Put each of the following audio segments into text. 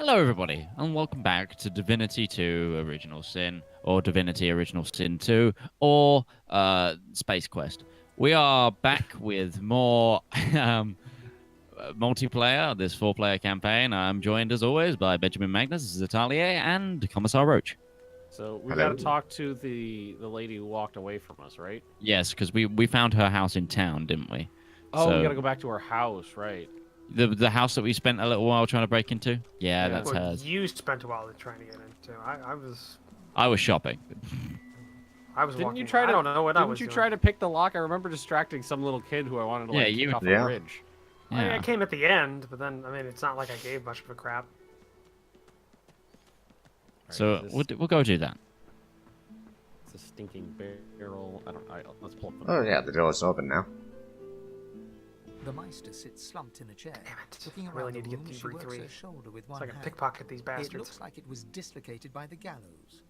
Hello, everybody, and welcome back to Divinity 2 Original Sin, or Divinity Original Sin 2, or Space Quest. We are back with more multiplayer, this 4-player campaign. I'm joined, as always, by Benjamin Magnus, Zhatelier, and Commissar Roach. So we Hello. got to talk to the lady who walked away from us, right? Yes, because we found her house in town, didn't we? Oh, So we got to go back to her house, right? the house that we spent a little while trying to break into? Yeah, Yeah. that's Well, hers. you spent a while trying to get into. I was shopping. I was Didn't walking. you try to? I don't know what I Didn't was you doing. try to pick the lock? I remember distracting some little kid who I wanted to Yeah, kick you- off Yeah. a bridge. Yeah. I came at the end, but then it's not like I gave much of a crap. So Alright, we'll go do that. it's a stinking barrel. Let's pull up. Oh yeah, the door's open now. The Meister sits slumped in a chair, Damn it! looking I around really the need to get room. She works Thievery 3. her shoulder with So one I can hand. pickpocket these It bastards. looks like it was dislocated by the gallows.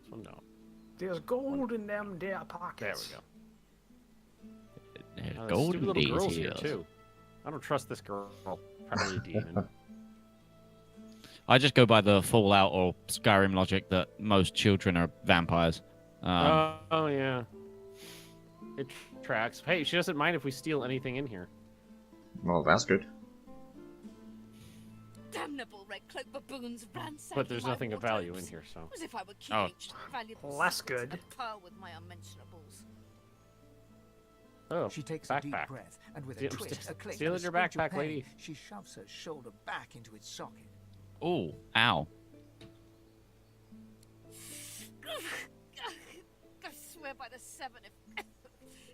This one, no. There's gold in them there There pockets. we go. There's Oh, gold stupid in little these girls here heels. too. I don't trust this girl. Probably a demon. I just go by the Fallout or Skyrim logic that most children are vampires. Oh yeah. It tracks. Hey, she doesn't mind if we steal anything in here. Well, that's good. Damnable red cloak baboons ransacking But there's my nothing of value in wardrobes, here, so. as if I were Oh. keeping valuable Less secrets good. at par with my unmentionables. Oh, She takes a deep backpack. breath, and with a Steal- twist, a click, steal and a your screech of backpack, pain, lady. she shoves her shoulder back into its socket. Oh, ow. I swear by the seven,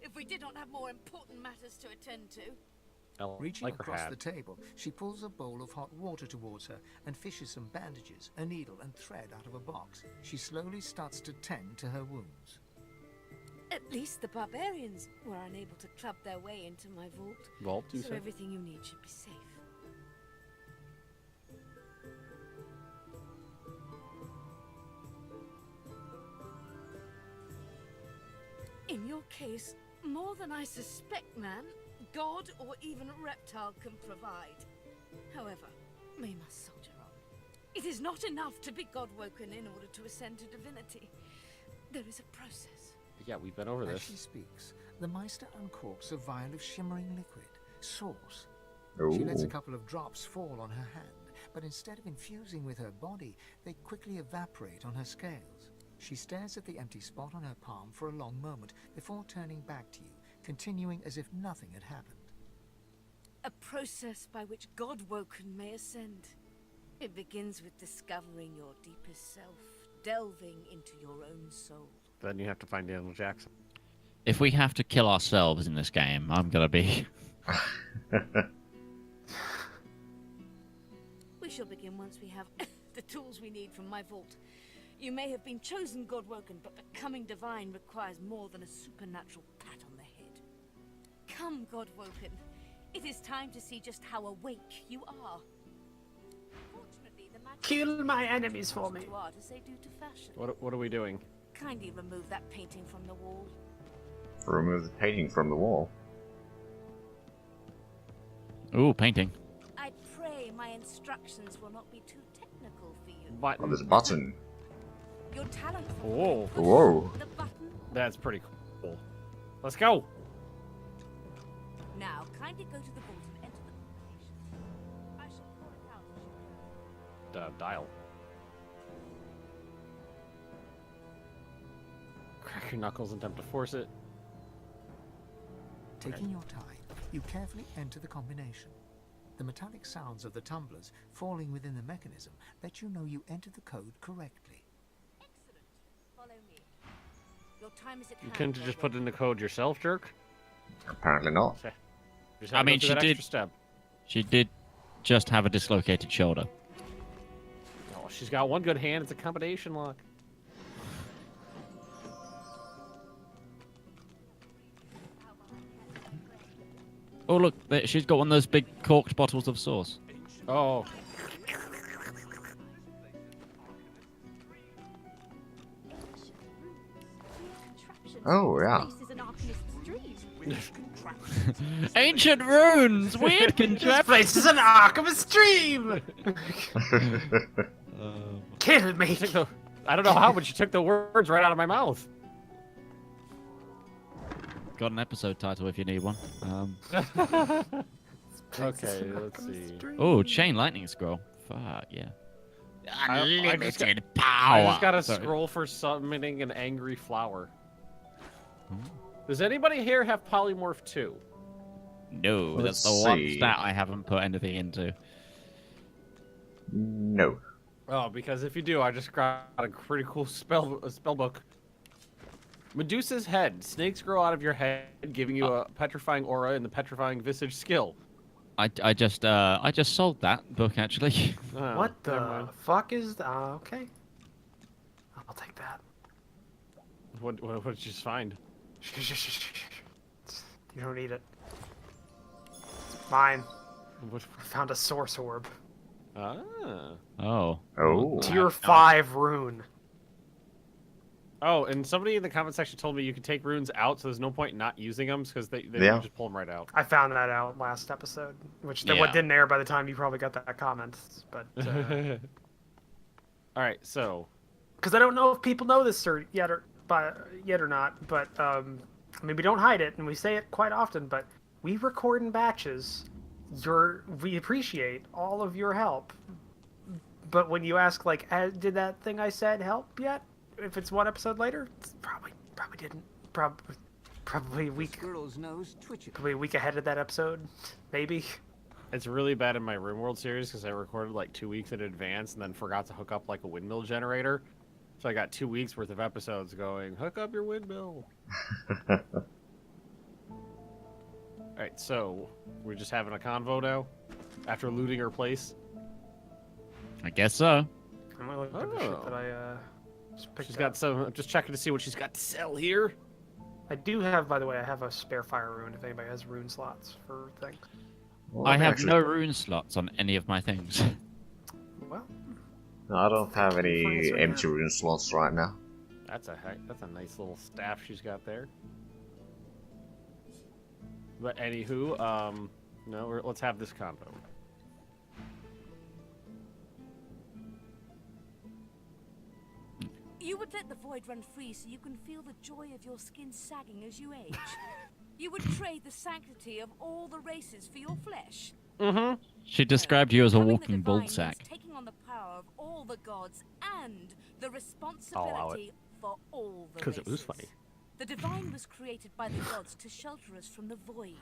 if we did not have more important matters to attend to. I Reaching like her across hat. the table, she pulls a bowl of hot water towards her and fishes some bandages, a needle, and thread out of a box. She slowly starts to tend to her wounds. At least the barbarians were unable to club their way into my vault, Vault, you so said? everything you need should be safe. In your case, more than I suspect, man, God or even a reptile can provide. However, we must soldier on. It is not enough to be God-woken in order to ascend to divinity. There is a process. Yeah, we've been over As this. she speaks, the Meister uncorks a vial of shimmering liquid, sauce. Ooh. She lets a couple of drops fall on her hand, but instead of infusing with her body, they quickly evaporate on her scales. She stares at the empty spot on her palm for a long moment before turning back to you, continuing as if nothing had happened. A process by which God-woken may ascend. It begins with discovering your deepest self, delving into your own soul. Then you have to find Daniel Jackson. If we have to kill ourselves in this game, I'm gonna be... We shall begin once we have the tools we need from my vault. You may have been chosen God-woken, but becoming divine requires more than a supernatural pat on the head. Come, God-woken. It is time to see just how awake you are. Fortunately, the magic Kill my enemies for me. to art as they do to fashion. What are we doing? Kindly remove that painting from the wall. Remove the painting from the wall. Ooh, painting. I pray my instructions will not be too technical for you. Oh, Button. there's a button. Your talent for Whoa. push Whoa. the button. That's pretty cool. Let's go. Now, kindly go to the vault and enter the combination. I shall call it out as you go. Dial. Crack your knuckles and attempt to force it. Taking your time, you carefully enter the combination. The metallic sounds of the tumblers falling within the mechanism let you know you entered the code correctly. Excellent. Follow me. Your time is at You hand. couldn't just put Godwin. in the code yourself, jerk? Apparently not. Just I had to go mean, through she that did- extra step. She did just have a dislocated shoulder. Oh, she's got one good hand. It's a combination lock. Oh, look, she's got one of those big corked bottles of sauce. Oh, Oh, yeah. This is an alchemist's dream. Ancient runes! Weird This contraption! place is an arc of a stream! Kill me! I don't know how, but you took the words right out of my mouth. Got an episode title if you need one. Okay, let's see. Oh, chain lightning scroll. Fuck, yeah. I just got- power. I just got a Sorry. scroll for summoning an angry flower. Does anybody here have polymorph 2? No, Let's that's the one see. stat I haven't put anything into. No. Oh, because if you do, I just got a pretty cool spell book. Medusa's head. Snakes grow out of your head, giving you a petrifying aura and the petrifying visage skill. I just sold that book actually. Oh, What never the mind. fuck is that? Okay. I'll take that. What did you just find? You don't need it. It's mine. What? I found a source orb. Ah. Oh. Oh. Tier 5 rune. Oh, and somebody in the comment section told me you could take runes out, so there's no point not using them because they Yeah. just pull them right out. I found that out last episode, which Yeah. what didn't air by the time you probably got that comment. But All right, so because I don't know if people know this yet or not, but I mean we don't hide it and we say it quite often, but we record in batches. We appreciate all of your help, but when you ask like, did that thing I said help yet? If it's one episode later, it's probably didn't. Probably a week. Squirrel's nose twitches. Probably a week ahead of that episode, maybe. it's really bad in my RimWorld series because I recorded like 2 weeks in advance and then forgot to hook up like a windmill generator. So I got 2 weeks worth of episodes going, hook up your windmill. Alright, so we're just having a convo now? After looting her place? I guess so. I'm gonna look at the shit Oh. that I just picked She's up. got some, I'm just checking to see what she's got to sell here. I do have, by the way, I have a spare fire rune if anybody has rune slots for things. Well, I have actually- no rune slots on any of my things. Well, No, I don't have Fine, any it's right empty rune slots right now. That's a nice little staff she's got there. But anywho, no, let's have this convo. You would let the void run free so you can feel the joy of your skin sagging as you age. You would trade the sanctity of all the races for your flesh. Mm-hmm. She described you as a Becoming the walking divine bull means sack. taking on the power of all the gods and the allow it. responsibility for all the Because it was races. funny. The divine was created by the gods to shelter us from the void.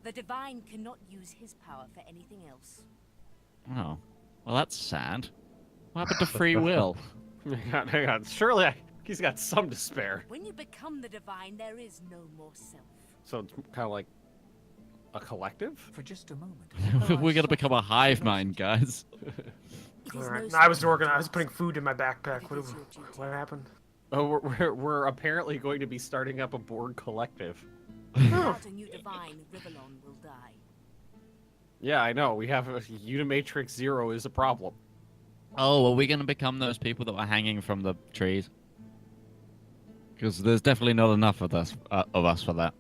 The divine cannot use his power for anything else. Oh. Well, that's sad. What happened to free will? Hang on. Surely he's got some to spare. When you become the divine, there is no more self. So it's kind of like a collective? For just a moment. We're gonna become a hive mind, guys. It is alright. no I was small I was matter, putting food in my backpack. but it is your duty. What happened? Oh, we're apparently going to be starting up a board collective. Without a new divine, Rivellon will die. Yeah, I know. We have a Unimatrix Zero is a problem. Oh, are we gonna become those people that were hanging from the trees? Because there's definitely not enough of us for that.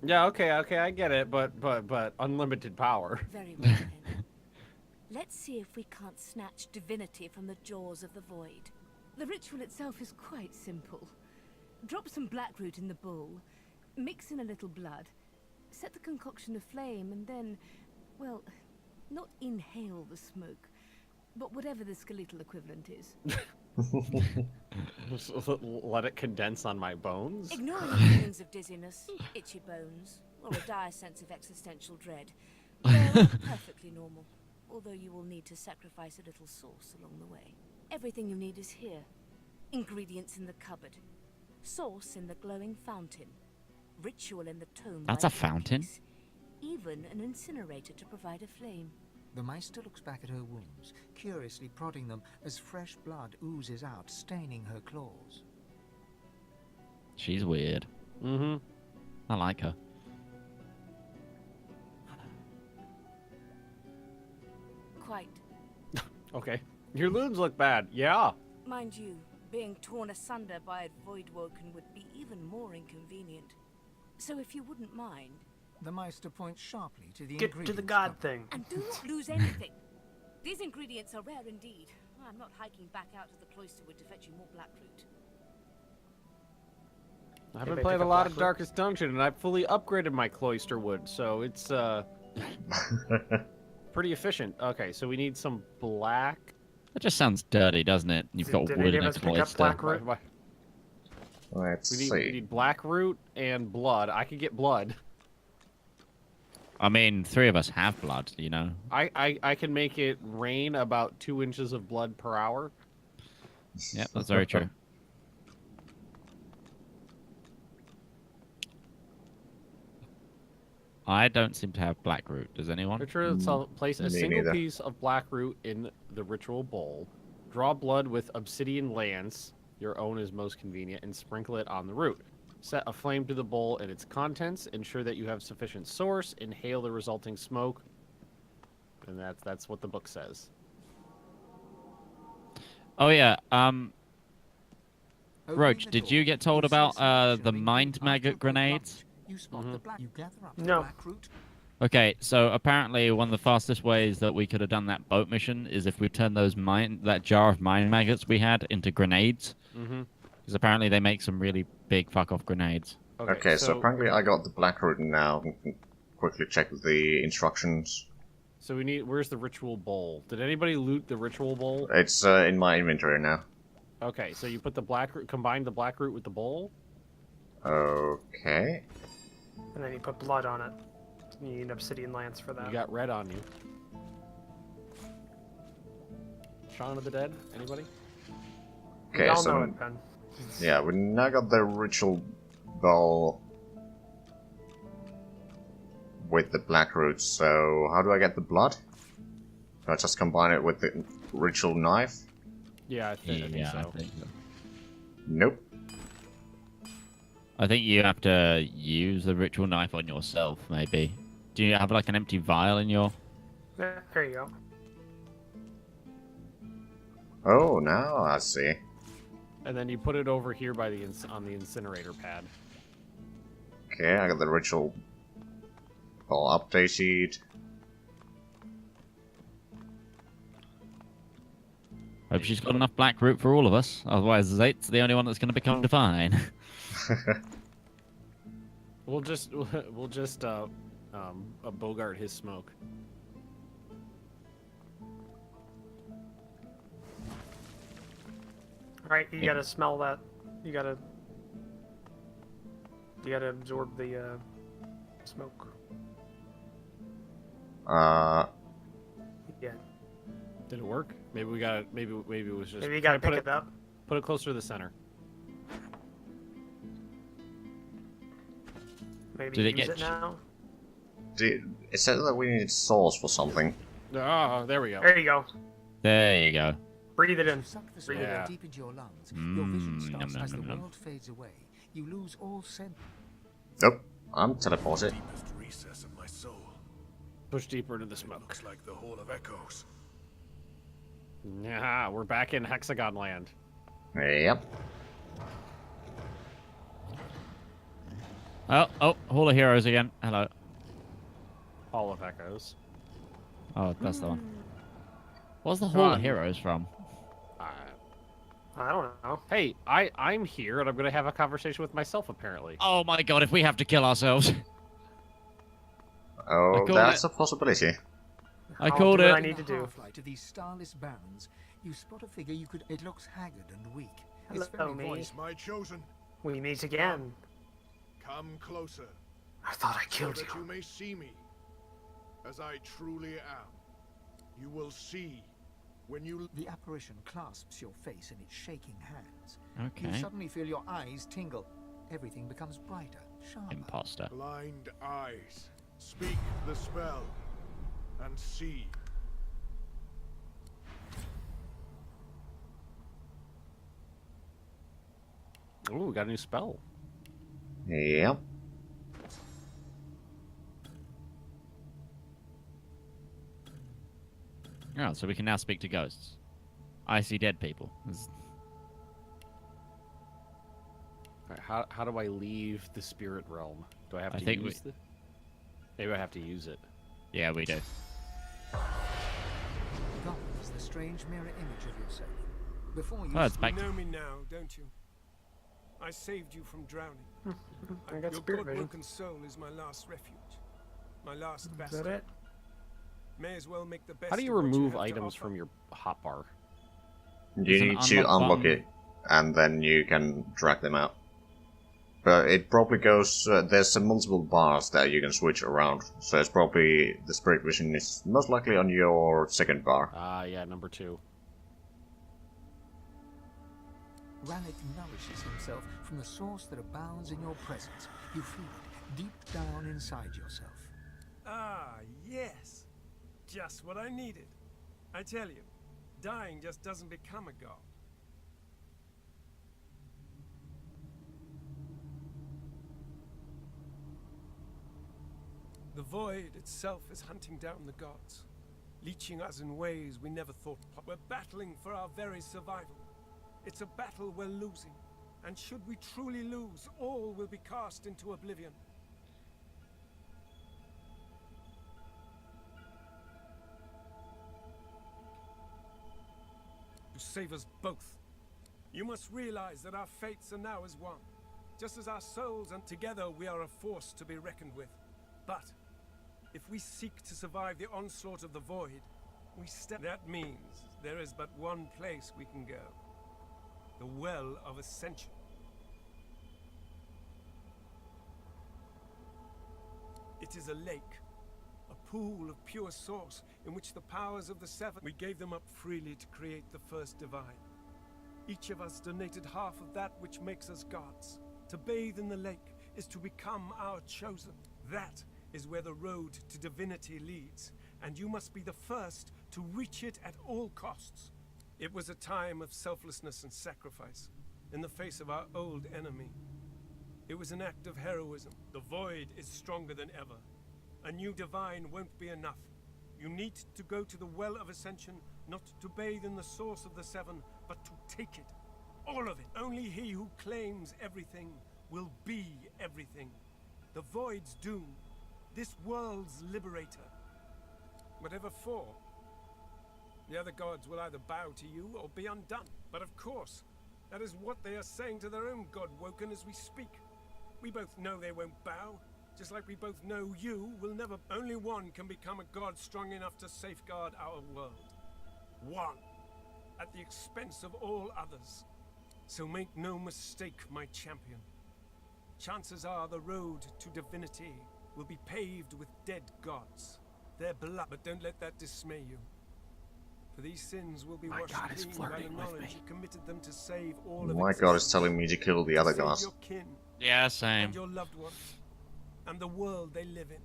Yeah, okay, I get it, but unlimited power. Very well then. Let's see if we can't snatch divinity from the jaws of the void. The ritual itself is quite simple. Drop some blackroot in the bowl, mix in a little blood, set the concoction aflame, and then, well, not inhale the smoke, but whatever the skeletal equivalent is. Just let it condense on my bones. Ignore any feelings of dizziness, itchy bones, or a dire sense of existential dread. They're all perfectly normal, although you will need to sacrifice a little sauce along the way. Everything you need is here. Ingredients in the cupboard. Sauce in the glowing fountain. Ritual in the tome. That's by a fountain? Beatrice. Even an incinerator to provide a flame. The Meister looks back at her wounds, curiously prodding them as fresh blood oozes out, staining her claws. She's weird. Mm-hmm. I like her. Quite. Okay. Your wounds look bad. Yeah. Mind you, being torn asunder by a void woken would be even more inconvenient. So if you wouldn't mind, The Meister points sharply to the Get to the ingredients god cupboard. thing. and do not lose anything. These ingredients are rare indeed. I'm not hiking back out to the cloisterwood to fetch you more blackroot. I haven't Anybody played pick a up lot of Blackroot? Darkest Dungeon, and I've fully upgraded my cloister wood, so it's pretty efficient. Okay, so we need some black. That just sounds dirty, doesn't it? You've got Did wood any in of a us pick up cloister. Blackroot? Let's We see. need blackroot and blood. I could get blood. I mean, 3 of us have blood, you know. I can make it rain about 2 inches of blood per hour. Yeah, that's very true. I don't seem to have blackroot. Does anyone? Picture so place a Me single neither. piece of blackroot in the ritual bowl. Draw blood with obsidian lance. Your own is most convenient, and sprinkle it on the root. Set a flame to the bowl and its contents. Ensure that you have sufficient source. Inhale the resulting smoke. And that's what the book says. Oh yeah. Opening Roach, the did door, you get told you about see some the shivering mind after a maggot quick grenades? rummage, You spot the black. You gather up the No. blackroot. Okay, so apparently one of the fastest ways that we could have done that boat mission is if we turned that jar of mind maggots we had into grenades. Mm-hmm. Because apparently they make some really big fuck off grenades. Okay, so apparently I got the Blackroot now. Quickly check the instructions. So we need. Where's the ritual bowl? Did anybody loot the ritual bowl? It's in my inventory now. Okay, so you put the blackroot, combine the blackroot with the bowl. Okay. And then you put blood on it. You need an obsidian lance for that. You got red on you. Shaun of the Dead? Anybody? We Okay, all so know it, Ben. yeah, we now got the ritual bowl with the Blackroot. So how do I get the blood? Do I just combine it with the ritual knife? Yeah, I think so. I think so. Nope. I think you have to use the ritual knife on yourself, maybe. Do you have like an empty vial in your... There you go. Oh, now I see. And then you put it over here by the on the incinerator pad. Okay, I got the ritual bowl update sheet. Hope she's got enough blackroot for all of us. Otherwise, Zate's the only one that's going to become divine. We'll just bogart his smoke. Alright, you gotta smell that. You gotta absorb the smoke. Yeah. Did it work? Maybe we got. Maybe it was just. Maybe you gotta put pick it up. Put it closer to the center. Maybe Did it use get it now. It said that we needed sauce for something. Oh, there we go. There you go. There you go. Breathe it in. You suck the Breathe smoke Yeah. deep into your lungs. Your vision Mm, stops nom, as nom, the nom, nom. world fades away. You lose all sense. Nope, I'm teleported. Deepest recess of my soul. Push deeper into the smoke. Looks like the Hall of Echoes. Yeah, we're back in Hexagon Land. Yep. Oh, Hall of Heroes again. Hello. Hall of Echoes. Oh, that's the one. What's the Hall of Fun. Heroes from? I don't know. Hey, I'm here and I'm gonna have a conversation with myself apparently. Oh my god, if we have to kill ourselves. Oh, called that's it. a possibility. I I'll called do what it. I need to do. Half-light of these starless barrens, you spot a figure you could. It looks haggard and weak. Its Hello, very me. voice. My chosen, We meet again. come closer, I thought I so killed that you you. may see me as I truly am. You will see when you. The apparition clasps your face in its shaking hands. You Okay. suddenly feel your eyes tingle. Everything becomes brighter, sharper. Imposter. Blind eyes, speak the spell, and see. Ooh, we got a new spell. Yep. Oh, so we can now speak to ghosts. I see dead people. Alright, how do I leave the spirit realm? Do I have I to think use the? Maybe I have to use it. Yeah, we do. Gone is the strange mirror image of yourself. Before you Oh, it's speak, back. You know me now, don't you? I saved you from drowning. I got Your spirit vision. God-broken soul is my last refuge. My last Is bastion. that it? May as well make the best How do you of what remove have to items offer. from your hotbar? You There's an need to unlock unlock button. it, and then you can drag them out. But it probably goes. There's some multiple bars that you can switch around, so it's probably the spirit vision is most likely on your second bar. Ah, yeah, number 2. Rannick nourishes himself from the source that abounds in your presence. You feel it deep down inside yourself. Ah, yes. Just what I needed. I tell you, dying just doesn't become a god. The void itself is hunting down the gods, leeching us in ways we never thought possible. We're battling for our very survival. It's a battle we're losing, and should we truly lose, all will be cast into oblivion. To save us both, you must realize that our fates are now as one. Just as our souls, and together we are a force to be reckoned with. But if we seek to survive the onslaught of the void, we step. That means there is but one place we can go. The Well of Ascension. It is a lake, a pool of pure source in which the powers of the Seven. We gave them up freely to create the first divine. Each of us donated half of that which makes us gods. To bathe in the lake is to become our chosen. That is where the road to divinity leads, and you must be the first to reach it at all costs. It was a time of selflessness and sacrifice in the face of our old enemy. It was an act of heroism. The void is stronger than ever. A new divine won't be enough. You need to go to the Well of Ascension, not to bathe in the source of the Seven, but to take it. All of it. Only he who claims everything will be everything. The void's doom. This world's liberator. Whatever for. The other gods will either bow to you or be undone. But of course, that is what they are saying to their own god Woken as we speak. We both know they won't bow, just like we both know you will never. Only one can become a god strong enough to safeguard our world. One. At the expense of all others. So make no mistake, my champion. Chances are the road to divinity will be paved with dead gods. Their blood. But don't let that dismay you. For these sins will be washed God is clean by the flirting with knowledge me. you committed them to save all of My god is existence. telling me to kill the other To save gods. your kin Yeah, same. and your loved ones and the world they live in.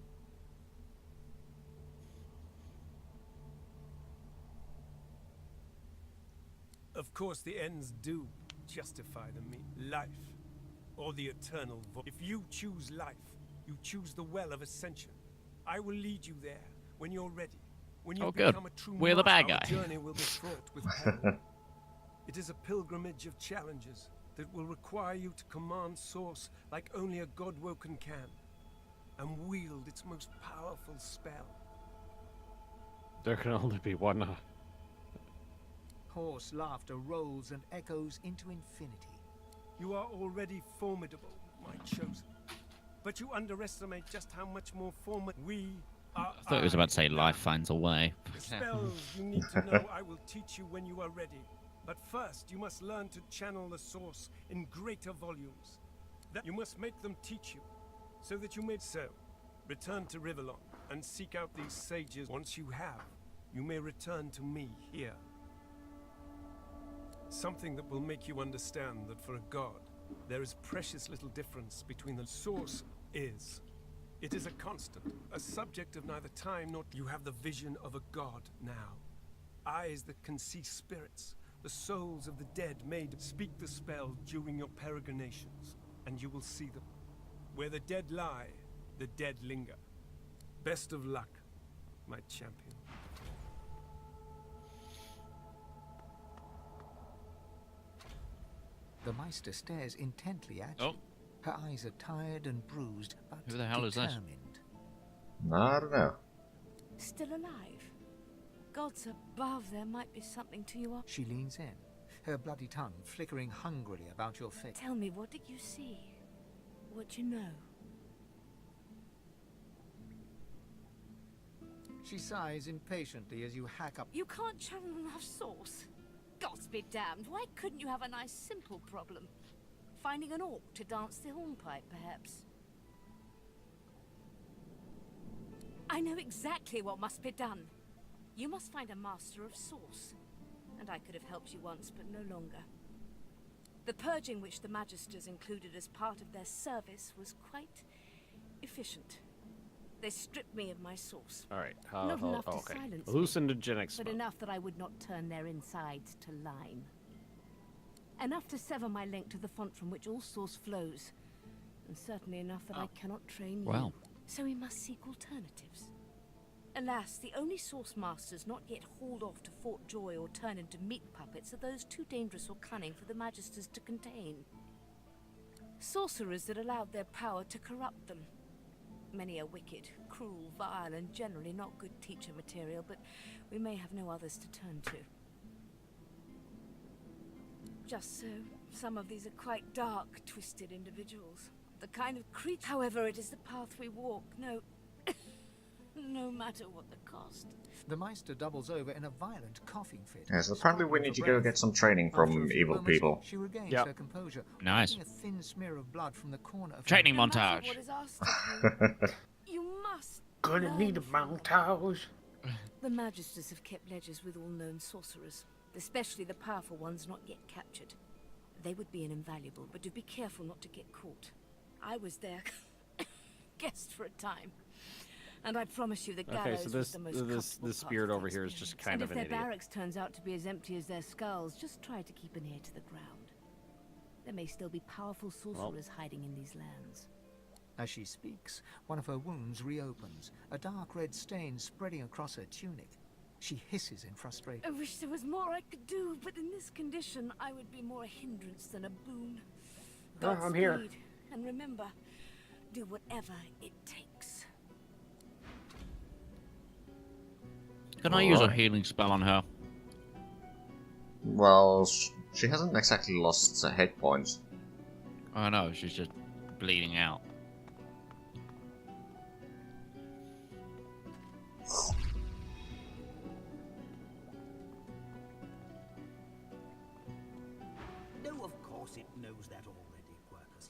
Of course, the ends do justify the means. Life, or the eternal void. If you choose life, you choose the Well of Ascension. I will lead you there when you're ready. When you Oh, good. become a true We're the bad master, guy. our journey will be fraught with peril. It is a pilgrimage of challenges that will require you to command Source like only a God-woken can, and wield its most powerful spell. There can only be one. Hoarse laughter rolls and echoes into infinity. You are already formidable, my chosen. But you underestimate just how much more formidable we are. I thought it was about to say life finds a way. The spells you need to know I will teach you when you are ready. But first, you must learn to channel the source in greater volumes. That you must make them teach you, so that you may so. Return to Rivellon and seek out these sages. Once you have, you may return to me here. Something that will make you understand that for a god, there is precious little difference between the source is. It is a constant, a subject of neither time nor. You have the vision of a god now. Eyes that can see spirits, the souls of the dead made. Speak the spell during your peregrinations, and you will see them. Where the dead lie, the dead linger. Best of luck, my champion. The The Meister stares intently at Oh. you. Her eyes are tired and bruised, but Who the hell is this? determined. I don't know. Still alive? Gods above, there might be something to you. She leans in, her bloody tongue flickering hungrily about your face. Tell me, what did you see? What you know? She sighs impatiently as you hack up. You can't channel enough sauce. Gods be damned, why couldn't you have a nice simple problem? Finding an orc to dance the hornpipe, perhaps? I know exactly what must be done. You must find a master of sauce. And I could have helped you once, but no longer. The purging which the Magisters included as part of their service was quite efficient. They stripped me of my sauce. All right. Not enough to okay. silence me, Hallucinogenic but smoke. enough that I would not turn their insides to lime. Enough to sever my link to the font from which all source flows. And certainly enough that I cannot train Well. you. So we must seek alternatives. Alas, the only source masters not yet hauled off to Fort Joy or turn into meat puppets are those too dangerous or cunning for the Magisters to contain. Sorcerers that allowed their power to corrupt them. Many are wicked, cruel, vile, and generally not good teacher material, but we may have no others to turn to. Just so, some of these are quite dark, twisted individuals. The kind of creature. However, it is the path we walk, no matter what the cost. The Meister doubles over in a violent coughing fit. Yes, apparently we struggling need to for go breath. get some training After from a few evil moments, people. She regains Yep. her composure, Nice. wiping a thin smear of blood from the corner of Training her No matter montage. what is asked of you, you must Gonna learn need a from it. montage. The Magisters have kept ledgers with all known sorcerers, especially the powerful ones not yet captured. They would be an invaluable, but do be careful not to get caught. I was their guest for a time, and I promise you the gallows Okay, so was the most comfortable this part spirit of the over here is just experience. kind and of an if their idiot. barracks turns out to be as empty as their skulls, just try to keep an ear to the ground. There may still be powerful sorcerers hiding in these lands. As she speaks, one of her wounds reopens, a dark red stain spreading across her tunic. She hisses in frustration. I wish there was more I could do, but in this condition, I would be more a hindrance than a boon. Oh, I'm here. Godspeed, and remember, do whatever it takes. Can I use a Alright. healing spell on her? Well, she hasn't exactly lost the hit points. Oh no, she's just bleeding out. No, of course it knows that already, Quercus.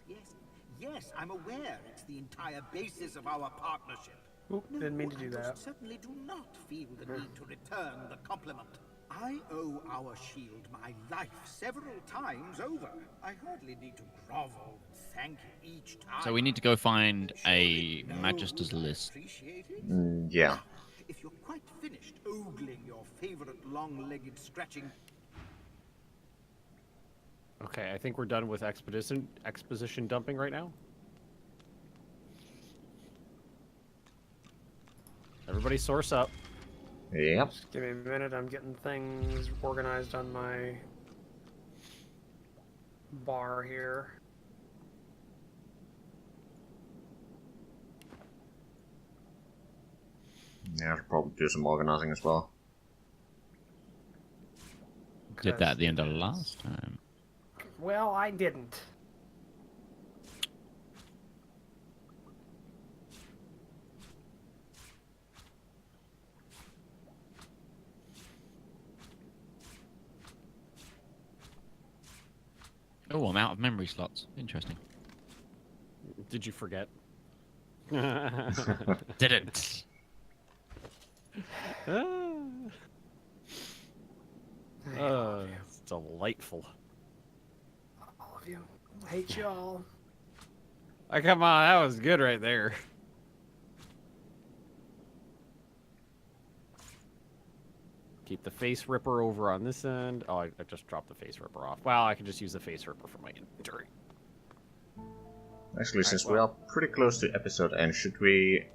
Yes, I'm aware it's the entire basis of our partnership. Oop, didn't mean to do I that. most certainly do not feel the need to return the compliment. I owe our shield my life several times over. I hardly need to grovel and thank you each time. So we need to go find Surely a you know Magister's I list. appreciate it. Yeah. If you're quite finished ogling your favorite long-legged scratching Okay, I think we're done with exposition dumping right now. Everybody source up. Yep. Just give me a minute. I'm getting things organized on my bar here. Yeah, I should probably do some organizing as well. Did that at the end of last time. Well, I didn't. Oh, I'm out of memory slots. Interesting. Did you forget? Didn't. It's delightful. All of you. I hate y'all. Oh, come on, that was good right there. Keep the face ripper over on this end. Oh, I just dropped the face ripper off. Well, I can just use the face ripper for my inventory. Actually, since we well. are pretty close to episode end, should we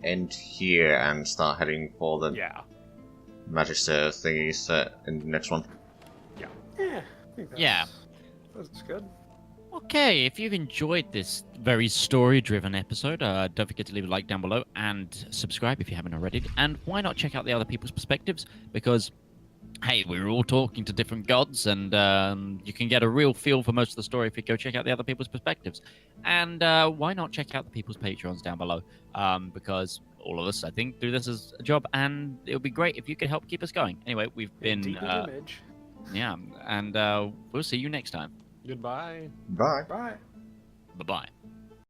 end here and start heading for the Yeah. Magister thingies in the next one? Yeah. I think Yeah. That's good. Okay, if you've enjoyed this very story-driven episode, don't forget to leave a like down below and subscribe if you haven't already. And why not check out the other people's perspectives? Because, hey, we're all talking to different gods, and you can get a real feel for most of the story if you go check out the other people's perspectives. And why not check out the people's Patreons down below? Because all of us, I think, do this as a job, and it would be great if you could help keep us going. Anyway, we've been... Deep image. Yeah, and we'll see you next time. Goodbye. Bye. Bye. Bye-bye.